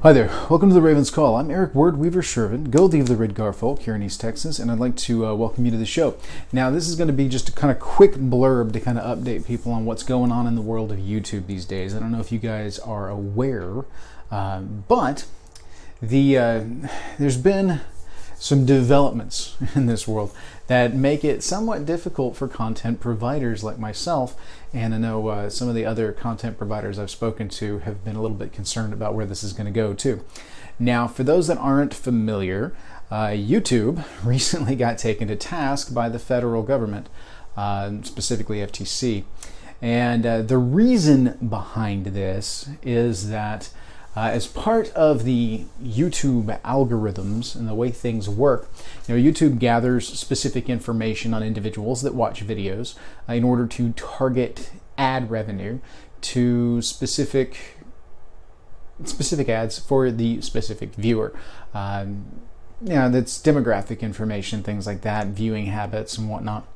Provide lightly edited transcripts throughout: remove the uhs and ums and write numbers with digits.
Hi there, welcome to the Raven's Call. I'm Eric Wordweaver Sjerven, Goldie of the Red Garfolk here in East Texas, and I'd like to welcome you to the show. Now, this is going to be just a kind of quick blurb to kind of update people on what's going on in the world of YouTube these days. I don't know if you guys are aware, but there's been some developments in this world that make it somewhat difficult for content providers like myself, and I know some of the other content providers I've spoken to have been a little bit concerned about where this is going to go too. Now, for those that aren't familiar, YouTube recently got taken to task by the federal government, specifically FTC. And the reason behind this is that as part of the YouTube algorithms and the way things work, YouTube gathers specific information on individuals that watch videos in order to target ad revenue to specific ads for the specific viewer. That's demographic information, things like that, viewing habits and whatnot.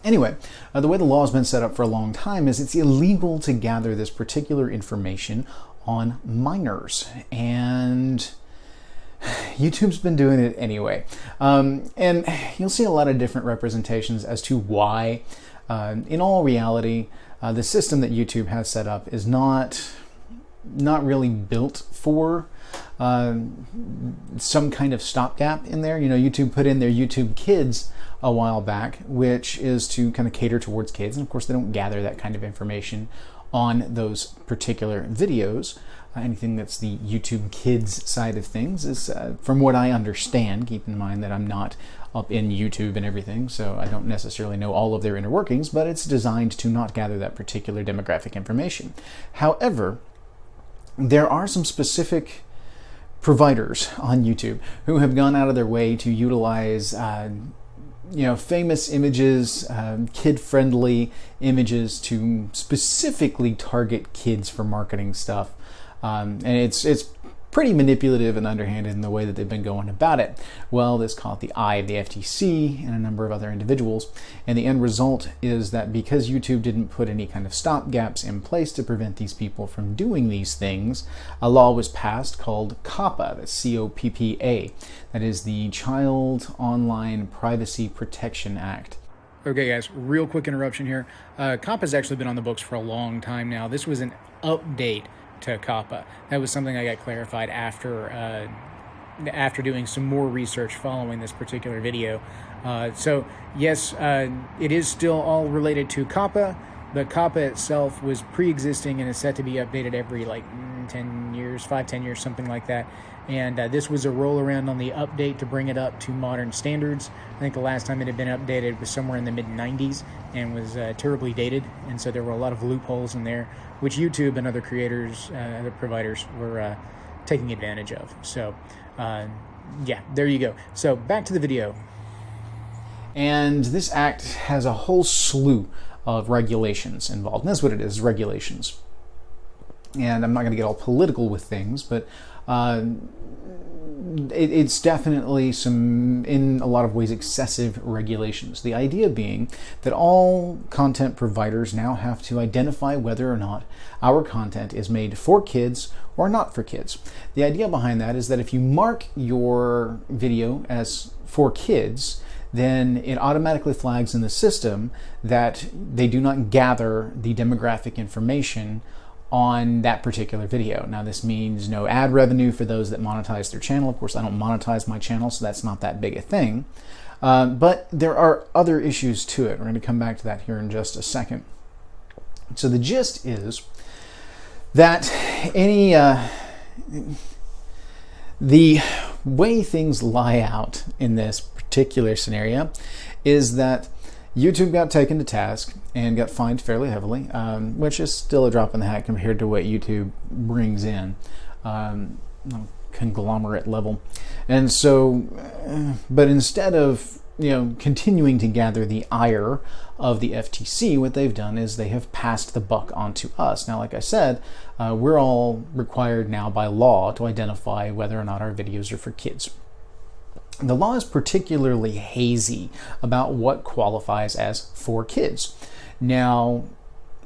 Anyway, the way the law has been set up for a long time is it's illegal to gather this particular information on minors, and YouTube's been doing it anyway. And you'll see a lot of different representations as to why. In all reality, the system that YouTube has set up is not really built for some kind of stopgap in there. YouTube put in their YouTube Kids a while back, which is to kind of cater towards kids, and of course they don't gather that kind of information on those particular videos. Anything that's the YouTube Kids side of things is, from what I understand, keep in mind that I'm not up in YouTube and everything, so I don't necessarily know all of their inner workings, but it's designed to not gather that particular demographic information. However, there are some specific providers on YouTube who have gone out of their way to utilize famous images, kid-friendly images to specifically target kids for marketing stuff. And it's pretty manipulative and underhanded in the way that they've been going about it. Well, this caught the eye of the FTC and a number of other individuals, and the end result is that because YouTube didn't put any kind of stopgaps in place to prevent these people from doing these things, a law was passed called COPPA, that's COPPA, that is the Child Online Privacy Protection Act. Okay guys, real quick interruption here. COPPA has actually been on the books for a long time now. This was an update to COPPA. That was something I got clarified after doing some more research following this particular video. So yes, it is still all related to COPPA. The COPPA itself was pre-existing and is set to be updated every 10 years, 5-10 years, something like that. And this was a roll around on the update to bring it up to modern standards. I think the last time it had been updated was somewhere in the mid-90s and was terribly dated, and so there were a lot of loopholes in there, which YouTube and other creators, other providers were taking advantage of. So yeah, there you go. So back to the video. And this act has a whole slew of regulations involved, and that's what it is, regulations. And I'm not going to get all political with things, but it's definitely some, in a lot of ways, excessive regulations. The idea being that all content providers now have to identify whether or not our content is made for kids or not for kids. The idea behind that is that if you mark your video as for kids, then it automatically flags in the system that they do not gather the demographic information on that particular video. Now, this means no ad revenue for those that monetize their channel. Of course, I don't monetize my channel, so that's not that big a thing. But there are other issues to it. We're going to come back to that here in just a second. So the gist is that the way things lie out in this particular scenario is that YouTube got taken to task and got fined fairly heavily, which is still a drop in the hat compared to what YouTube brings in, conglomerate level. And so, but instead of continuing to gather the ire of the FTC, what they've done is they have passed the buck on to us. Now, like I said, we're all required now by law to identify whether or not our videos are for kids. The law is particularly hazy about what qualifies as for kids. Now,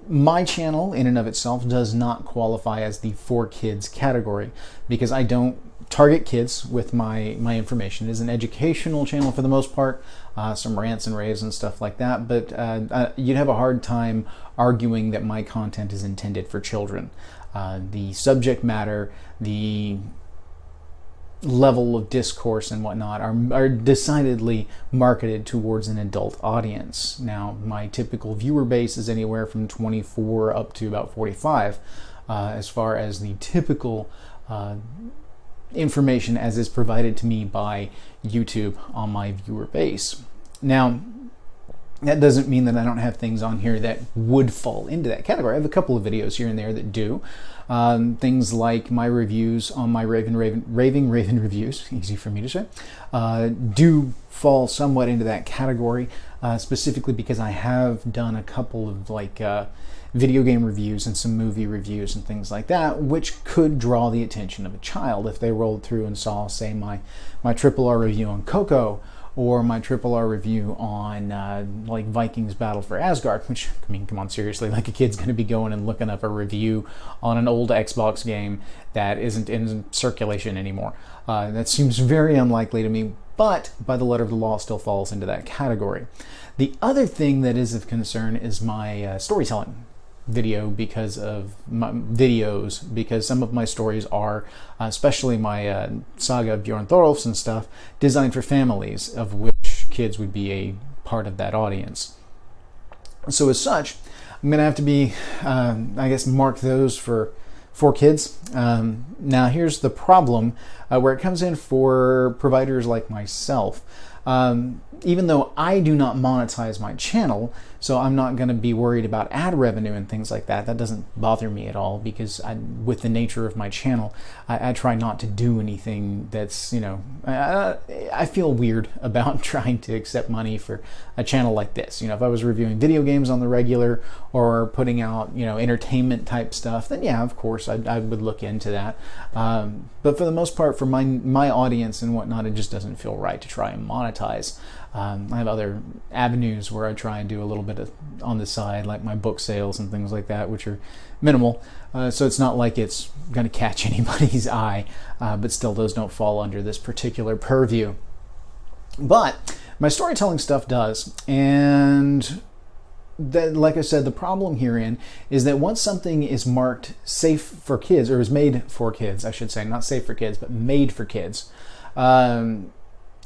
my channel in and of itself does not qualify as the for kids category because I don't target kids with my information. It is an educational channel for the most part, some rants and raves and stuff like that, but you'd have a hard time arguing that my content is intended for children. The subject matter, the level of discourse and whatnot are decidedly marketed towards an adult audience. Now, my typical viewer base is anywhere from 24 up to about 45 as far as the typical information as is provided to me by YouTube on my viewer base. Now, that doesn't mean that I don't have things on here that would fall into that category. I have a couple of videos here and there that do. Things like my reviews on my Raving reviews, easy for me to say, do fall somewhat into that category, specifically because I have done a couple of video game reviews and some movie reviews and things like that, which could draw the attention of a child if they rolled through and saw, say, my RRR review on Coco, or my RRR review on Vikings Battle for Asgard, which, I mean, come on, seriously, a kid's going to be going and looking up a review on an old Xbox game that isn't in circulation anymore. That seems very unlikely to me, but by the letter of the law, it still falls into that category. The other thing that is of concern is my storytelling because some of my stories are, especially my Saga of Bjorn Thorolfson stuff, designed for families, of which kids would be a part of that audience. So as such, I'm going to have to be, mark those for kids. Now here's the problem where it comes in for providers like myself. Even though I do not monetize my channel, so I'm not going to be worried about ad revenue and things like that. That doesn't bother me at all because with the nature of my channel, I try not to do anything that's, I feel weird about trying to accept money for a channel like this. If I was reviewing video games on the regular or putting out, entertainment type stuff, then yeah, of course, I would look into that. But for the most part, for my audience and whatnot, it just doesn't feel right to try and monetize. I have other avenues where I try and do a little bit of on the side, like my book sales and things like that, which are minimal. So it's not like it's going to catch anybody's eye, but still those don't fall under this particular purview. But my storytelling stuff does. And that, like I said, the problem herein is that once something is marked safe for kids, or is made for kids, I should say, not safe for kids, but made for kids,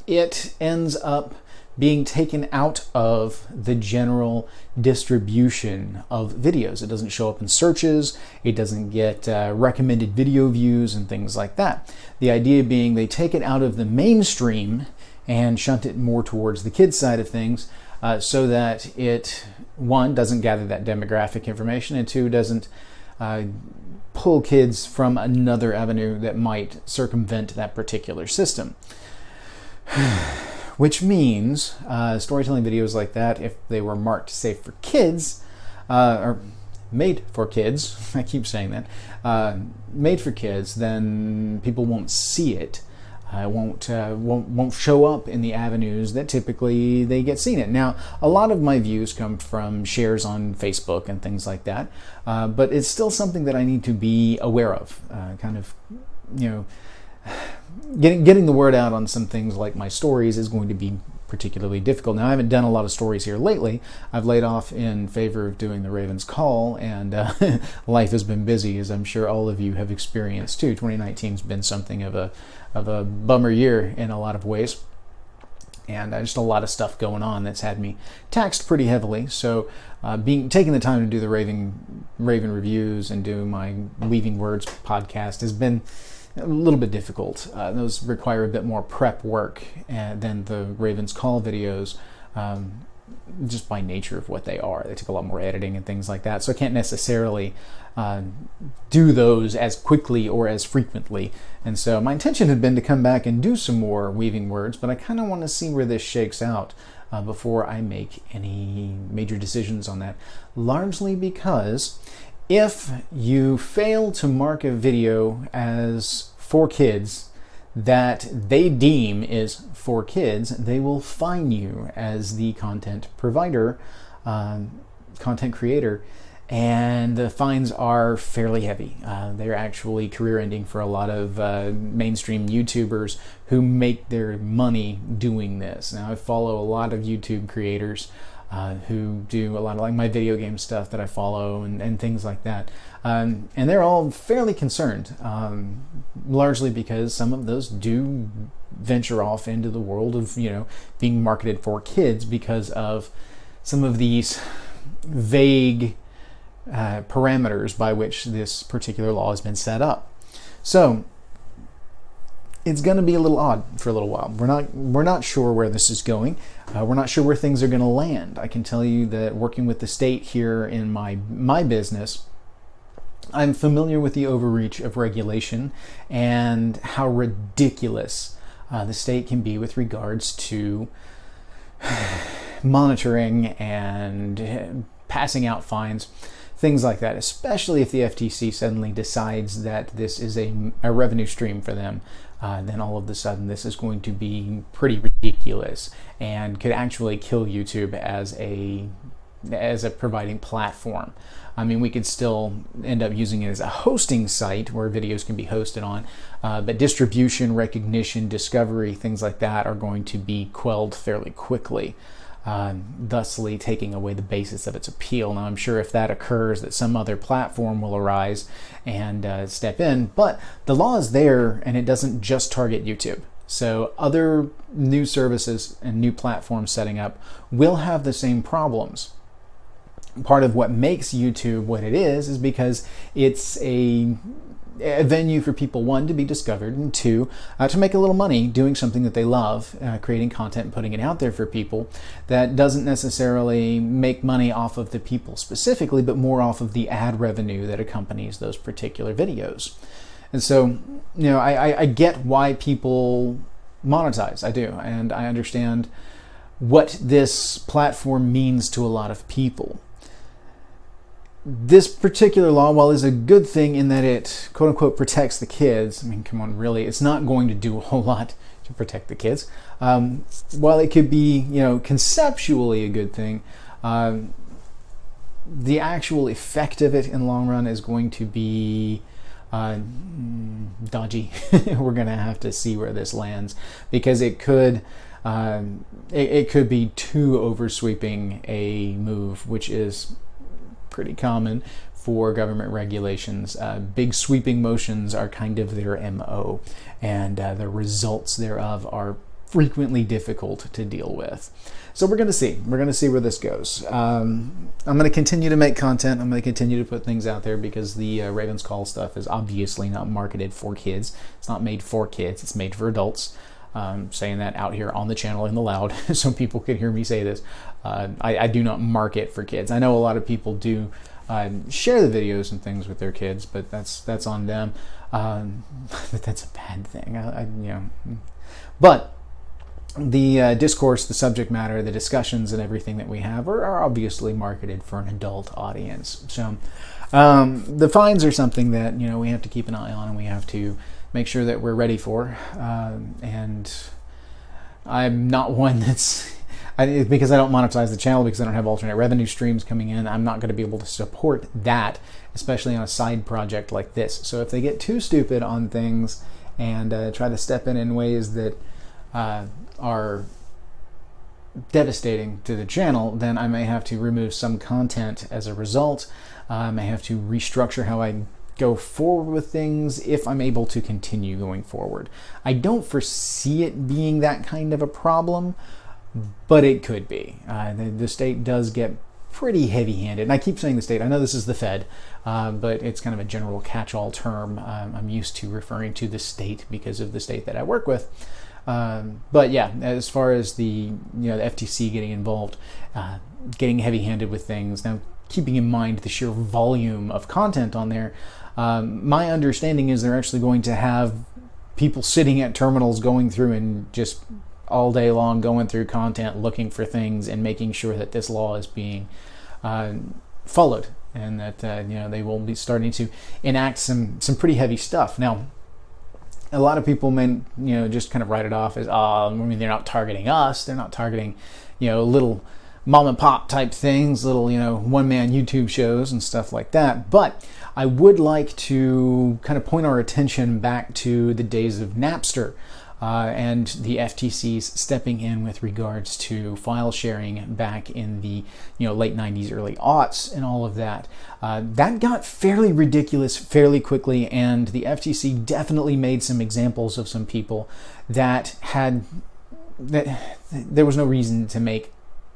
it ends up being taken out of the general distribution of videos. It doesn't show up in searches, it doesn't get recommended video views and things like that. The idea being they take it out of the mainstream and shunt it more towards the kids side of things, so that it, one, doesn't gather that demographic information, and two, doesn't pull kids from another avenue that might circumvent that particular system. Which means storytelling videos like that, if they were marked safe for kids, or made for kids, I keep saying that, made for kids, then people won't see it. Won't show up in the avenues that typically they get seen in. Now, a lot of my views come from shares on Facebook and things like that, but it's still something that I need to be aware of. Getting the word out on some things like my stories is going to be particularly difficult. Now, I haven't done a lot of stories here lately. I've laid off in favor of doing the Raven's Call, and life has been busy, as I'm sure all of you have experienced too. 2019's been something of a bummer year in a lot of ways, and just a lot of stuff going on that's had me taxed pretty heavily. So taking the time to do the Raven reviews and do my Weaving Words podcast has been a little bit difficult. Those require a bit more prep work than the Raven's Call videos, just by nature of what they are. They take a lot more editing and things like that, so I can't necessarily do those as quickly or as frequently. And so my intention had been to come back and do some more Weaving Words, but I kind of want to see where this shakes out before I make any major decisions on that, largely because if you fail to mark a video as for kids that they deem is for kids, they will fine you as the content provider, content creator, and the fines are fairly heavy. They're actually career-ending for a lot of mainstream YouTubers who make their money doing this. Now, I follow a lot of YouTube creators who do a lot of like my video game stuff that I follow and things like that. And they're all fairly concerned, largely because some of those do venture off into the world of, being marketed for kids because of some of these vague parameters by which this particular law has been set up. So it's going to be a little odd for a little while. We're not sure where this is going. We're not sure where things are going to land. I can tell you that working with the state here in my business, I'm familiar with the overreach of regulation and how ridiculous the state can be with regards to monitoring and passing out fines, things like that, especially if the FTC suddenly decides that this is a revenue stream for them. Then all of a sudden this is going to be pretty ridiculous and could actually kill YouTube as a providing platform. I mean, we could still end up using it as a hosting site where videos can be hosted on, but distribution, recognition, discovery, things like that are going to be quelled fairly quickly, thusly taking away the basis of its appeal. Now, I'm sure if that occurs, that some other platform will arise and step in, but the law is there and it doesn't just target YouTube. So other new services and new platforms setting up will have the same problems. Part of what makes YouTube what it is because it's a venue for people, one, to be discovered, and two, to make a little money doing something that they love, creating content and putting it out there for people that doesn't necessarily make money off of the people specifically, but more off of the ad revenue that accompanies those particular videos. And so, I get why people monetize. I do, and I understand what this platform means to a lot of people. This particular law, while is a good thing in that it, quote unquote, protects the kids, I mean, come on, really, it's not going to do a whole lot to protect the kids. While it could be, conceptually a good thing, the actual effect of it in the long run is going to be dodgy. We're going to have to see where this lands because it could be too oversweeping a move, which is pretty common for government regulations. Big sweeping motions are kind of their MO, and the results thereof are frequently difficult to deal with. So we're going to see. We're going to see where this goes. I'm going to continue to make content. I'm going to continue to put things out there because the Raven's Call stuff is obviously not marketed for kids. It's not made for kids. It's made for adults. Saying that out here on the channel in the loud so people can hear me say this. I do not market for kids. I know a lot of people do share the videos and things with their kids, but that's on them. But that's a bad thing. But the discourse, the subject matter, the discussions, and everything that we have are obviously marketed for an adult audience. So the fines are something that we have to keep an eye on, and we have to make sure that we're ready for. And I'm not one that's because I don't monetize the channel, because I don't have alternate revenue streams coming in, I'm not going to be able to support that, especially on a side project like this. So if they get too stupid on things and try to step in ways that are devastating to the channel, then I may have to remove some content as a result. I may have to restructure how I go forward with things if I'm able to continue going forward. I don't foresee it being that kind of a problem, but it could be. The state does get pretty heavy-handed. And I keep saying the state. I know this is the Fed, but it's kind of a general catch-all term. I'm used to referring to the state because of the state that I work with. But yeah, as far as the the FTC getting involved, getting heavy-handed with things. Now, keeping in mind the sheer volume of content on there, my understanding is they're actually going to have people sitting at terminals going through and just all day long going through content, looking for things and making sure that this law is being followed, and that they will be starting to enact some pretty heavy stuff. Now, a lot of people may just kind of write it off as, I mean, they're not targeting us, they're not targeting little mom and pop type things, little, one-man YouTube shows and stuff like that. But I would like to kind of point our attention back to the days of Napster and the FTC's stepping in with regards to file sharing back in the late 90s, early aughts, and all of that. That got fairly ridiculous fairly quickly, and the FTC definitely made some examples of some people that there was no reason to make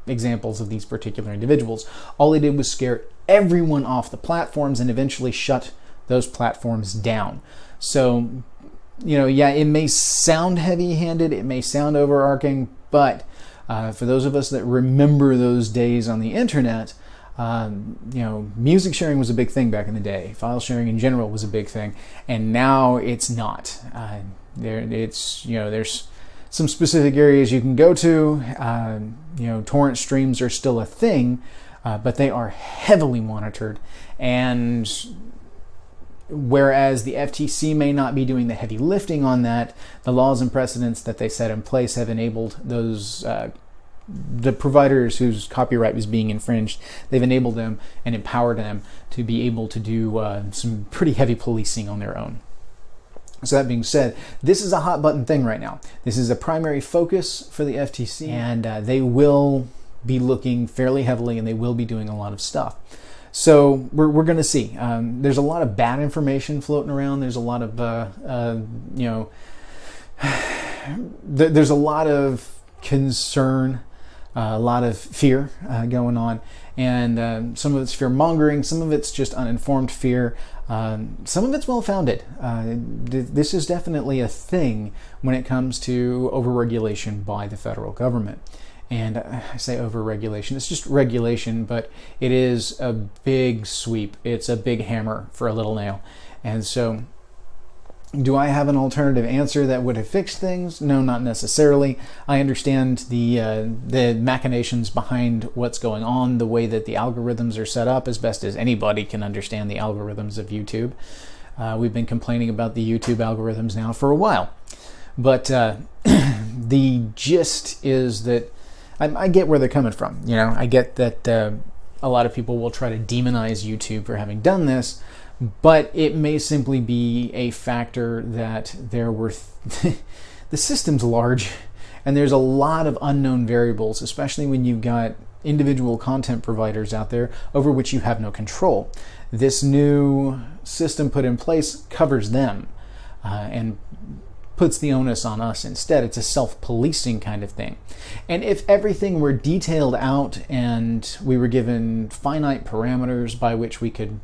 examples of these particular individuals. All they did was scare everyone off the platforms and eventually shut those platforms down. So, it may sound heavy-handed, it may sound overarching, but for those of us that remember those days on the internet, music sharing was a big thing back in the day. File sharing in general was a big thing, and now it's not. There's some specific areas you can go to. Torrent streams are still a thing, but they are heavily monitored. And whereas the FTC may not be doing the heavy lifting on that, the laws and precedents that they set in place have enabled those the providers whose copyright was being infringed. They've enabled them and empowered them to be able to do some pretty heavy policing on their own. So that being said, this is a hot button thing right now. This is a primary focus for the FTC, and they will be looking fairly heavily, and they will be doing a lot of stuff. So we're going to see. There's a lot of bad information floating around. There's a lot of there's a lot of concern, a lot of fear going on, and some of it's fear mongering, some of it's just uninformed fear. Some of it's well-founded. This is definitely a thing when it comes to overregulation by the federal government. And I say overregulation, it's just regulation, but it is a big sweep. It's a big hammer for a little nail. And so, do I have an alternative answer that would have fixed things? No, not necessarily. I understand the machinations behind what's going on, the way that the algorithms are set up, as best as anybody can understand the algorithms of YouTube. We've been complaining about the YouTube algorithms now for a while. But the gist is that I get where they're coming from. I get that a lot of people will try to demonize YouTube for having done this, but it may simply be a factor that there were the system's large, and there's a lot of unknown variables, especially when you've got individual content providers out there over which you have no control. This new system put in place covers them and puts the onus on us instead. It's a self-policing kind of thing. And if everything were detailed out and we were given finite parameters by which we could,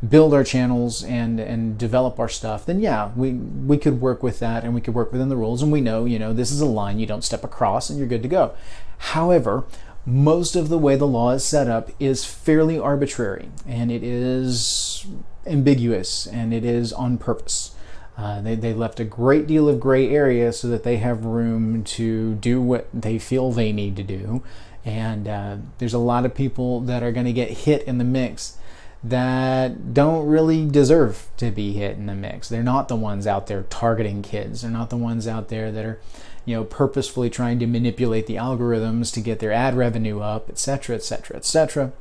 build our channels and develop our stuff, then yeah, we could work with that, and we could work within the rules, and we know, this is a line you don't step across and you're good to go. However, most of the way the law is set up is fairly arbitrary, and it is ambiguous, and it is on purpose. They left a great deal of gray area so that they have room to do what they feel they need to do. And there's a lot of people that are going to get hit in the mix that don't really deserve to be hit in the mix. They're not the ones out there targeting kids. They're not the ones out there that are, purposefully trying to manipulate the algorithms to get their ad revenue up, etc., etc., etc.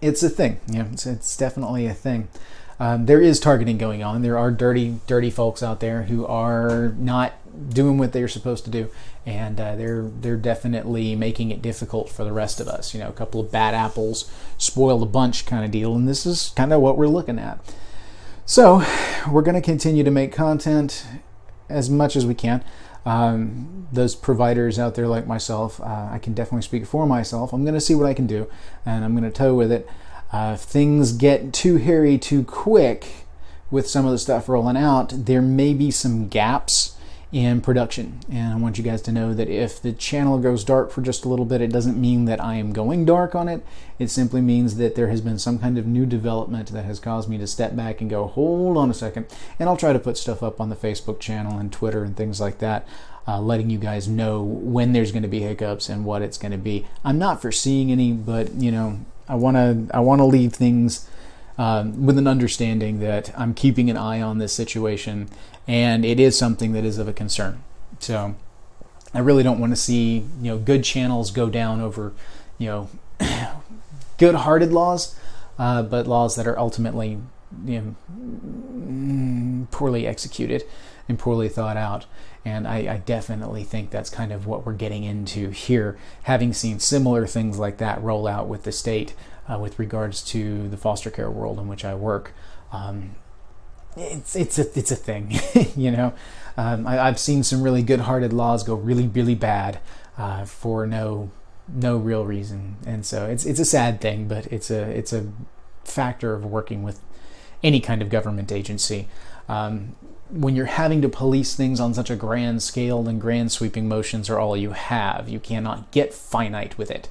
It's a thing. It's definitely a thing. There is targeting going on. There are dirty folks out there who are not doing what they're supposed to do, and they're definitely making it difficult for the rest of us. A couple of bad apples spoil the bunch kind of deal, and this is kind of what we're looking at. So we're going to continue to make content as much as we can. Those providers out there like myself, I can definitely speak for myself. I'm going to see what I can do, and I'm going to tow with it. If things get too hairy too quick with some of the stuff rolling out, there may be some gaps in production. And I want you guys to know that if the channel goes dark for just a little bit, it doesn't mean that I am going dark on it. It simply means that there has been some kind of new development that has caused me to step back and go, hold on a second. And I'll try to put stuff up on the Facebook channel and Twitter and things like that, letting you guys know when there's going to be hiccups and what it's going to be. I'm not foreseeing any, but I want to leave things with an understanding that I'm keeping an eye on this situation, and it is something that is of a concern. So I really don't want to see, good channels go down over, good-hearted laws, but laws that are ultimately, poorly executed and poorly thought out. And I definitely think that's kind of what we're getting into here, having seen similar things like that roll out with the state with regards to the foster care world in which I work. It's a thing, I've seen some really good-hearted laws go really, really bad for no real reason, and so it's a sad thing, but it's a factor of working with any kind of government agency. When you're having to police things on such a grand scale, then grand sweeping motions are all you have. You cannot get finite with it.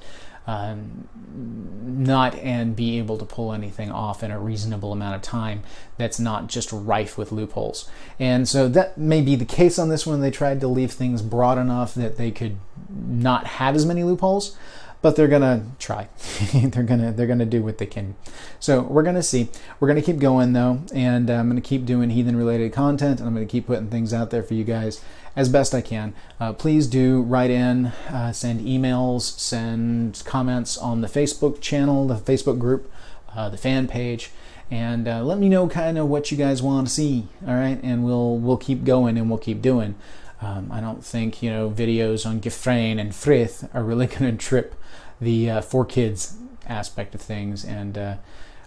Not and be able to pull anything off in a reasonable amount of time that's not just rife with loopholes. And so that may be the case on this one. They tried to leave things broad enough that they could not have as many loopholes, but they're gonna try. they're gonna do what they can. So we're gonna see. We're gonna keep going though, and I'm gonna keep doing heathen related content, and I'm gonna keep putting things out there for you guys as best I can. Please do write in, send emails, send comments on the Facebook channel, the Facebook group, the fan page, and let me know kind of what you guys want to see. All right, and we'll keep going and we'll keep doing. I don't think videos on Gefrain and Frith are really going to trip the for kids aspect of things, and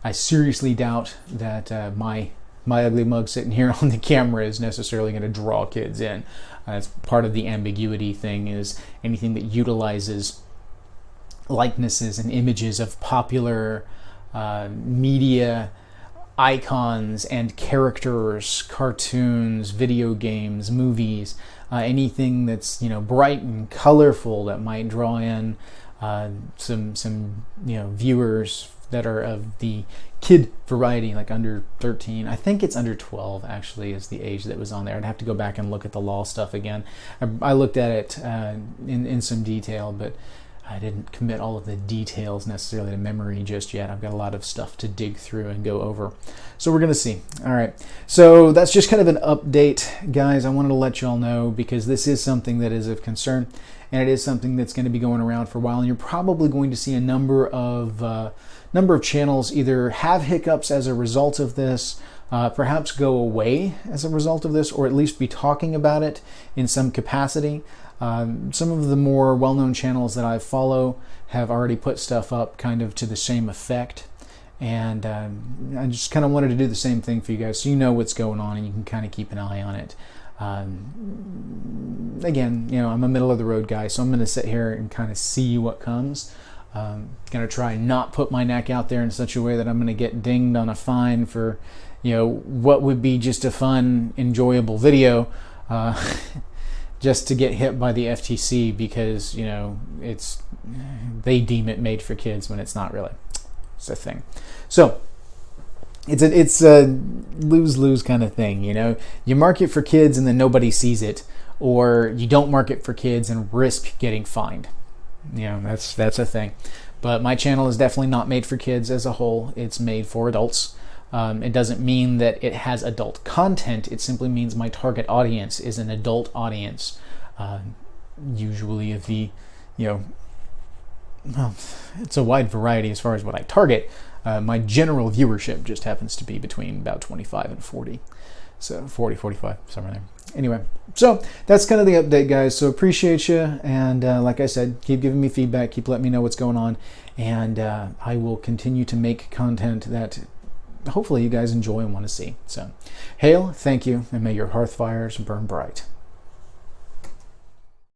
I seriously doubt that my ugly mug sitting here on the camera is necessarily going to draw kids in. That's part of the ambiguity thing, is anything that utilizes likenesses and images of popular media icons and characters, cartoons, video games, movies, anything that's bright and colorful that might draw in some viewers that are of the kid variety, like under 13. I think it's under 12 actually is the age that was on there. I'd have to go back and look at the law stuff again. I looked at it in some detail, but I didn't commit all of the details necessarily to memory just yet. I've got a lot of stuff to dig through and go over. So we're going to see. All right. So that's just kind of an update, guys. I wanted to let you all know because this is something that is of concern, and it is something that's going to be going around for a while, and you're probably going to see a number of channels either have hiccups as a result of this, perhaps go away as a result of this, or at least be talking about it in some capacity. Some of the more well-known channels that I follow have already put stuff up kind of to the same effect, and I just kind of wanted to do the same thing for you guys so you know what's going on and you can kind of keep an eye on it. Again, I'm a middle-of-the-road guy, so I'm going to sit here and kind of see what comes. Going to try not put my neck out there in such a way that I'm going to get dinged on a fine for, what would be just a fun, enjoyable video, just to get hit by the FTC because, they deem it made for kids when it's not really. It's a thing. So it's a lose-lose kind of thing, You mark it for kids and then nobody sees it, or you don't mark it for kids and risk getting fined. That's a thing. But my channel is definitely not made for kids as a whole. It's made for adults. It doesn't mean that it has adult content. It simply means my target audience is an adult audience, usually of the, it's a wide variety as far as what I target. My general viewership just happens to be between about 25 and 40. So 40, 45, somewhere there. Anyway, so that's kind of the update, guys. So appreciate you. And like I said, keep giving me feedback. Keep letting me know what's going on. And I will continue to make content that hopefully you guys enjoy and want to see. So hail, thank you, and may your hearth fires burn bright.